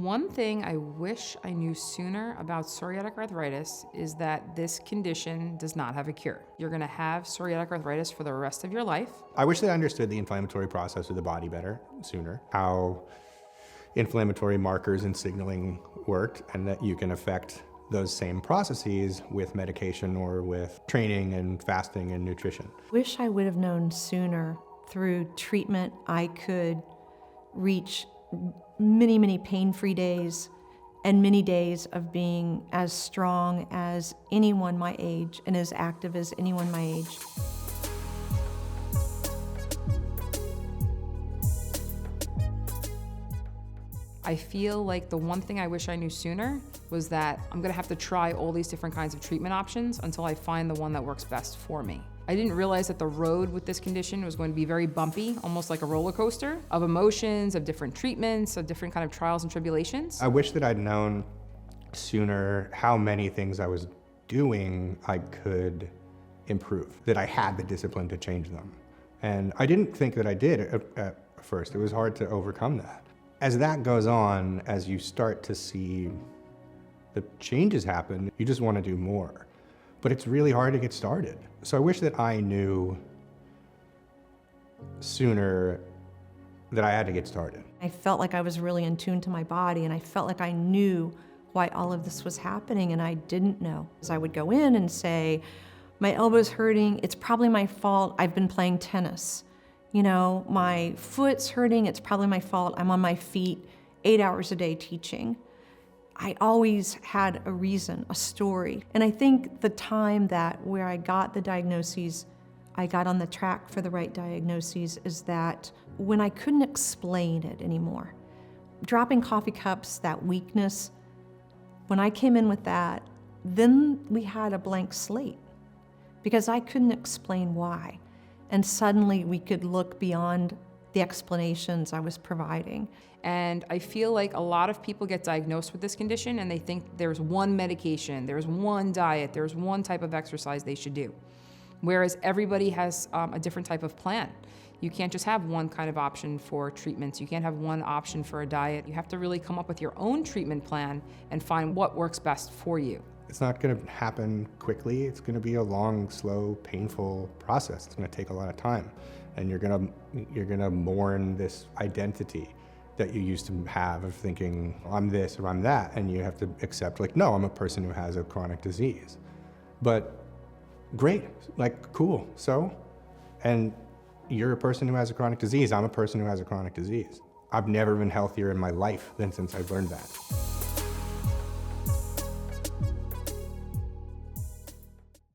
One thing I wish I knew sooner about psoriatic arthritis is that this condition does not have a cure. You're gonna have psoriatic arthritis for the rest of your life. I wish that I understood the inflammatory process of the body better sooner, how inflammatory markers and signaling worked, and that you can affect those same processes with medication or with training and fasting and nutrition. Wish I would have known sooner. Through treatment, I could reach many, many pain-free days and many days of being as strong as anyone my age and as active as anyone my age. I feel like the one thing I wish I knew sooner was that I'm gonna have to try all these different kinds of treatment options until I find the one that works best for me. I didn't realize that the road with this condition was going to be very bumpy, almost like a roller coaster of emotions, of different treatments, of different kind of trials and tribulations. I wish that I'd known sooner how many things I was doing I could improve, that I had the discipline to change them. And I didn't think that I did at first. It was hard to overcome that. As that goes on, as you start to see the changes happen, you just want to do more. But it's really hard to get started. So I wish that I knew sooner that I had to get started. I felt like I was really in tune to my body, and I felt like I knew why all of this was happening, and I didn't know. As I would go in and say, my elbow's hurting, it's probably my fault, I've been playing tennis. You know, my foot's hurting, it's probably my fault, I'm on my feet 8 hours a day teaching. I always had a reason, a story. And I think the time that where I got the diagnoses, I got on the track for the right diagnoses, is that when I couldn't explain it anymore. Dropping coffee cups, that weakness, when I came in with that, then we had a blank slate because I couldn't explain why. And suddenly we could look beyond the explanations I was providing. And I feel like a lot of people get diagnosed with this condition and they think there's one medication, there's one diet, there's one type of exercise they should do. Whereas everybody has a different type of plan. You can't just have one kind of option for treatments. You can't have one option for a diet. You have to really come up with your own treatment plan and find what works best for you. It's not going to happen quickly. It's going to be a long, slow, painful process. It's going to take a lot of time. And you're going to mourn this identity that you used to have of thinking, I'm this or I'm that. And you have to accept, like, no, I'm a person who has a chronic disease. But great, like, cool, so? And you're a person who has a chronic disease. I'm a person who has a chronic disease. I've never been healthier in my life than since I've learned that.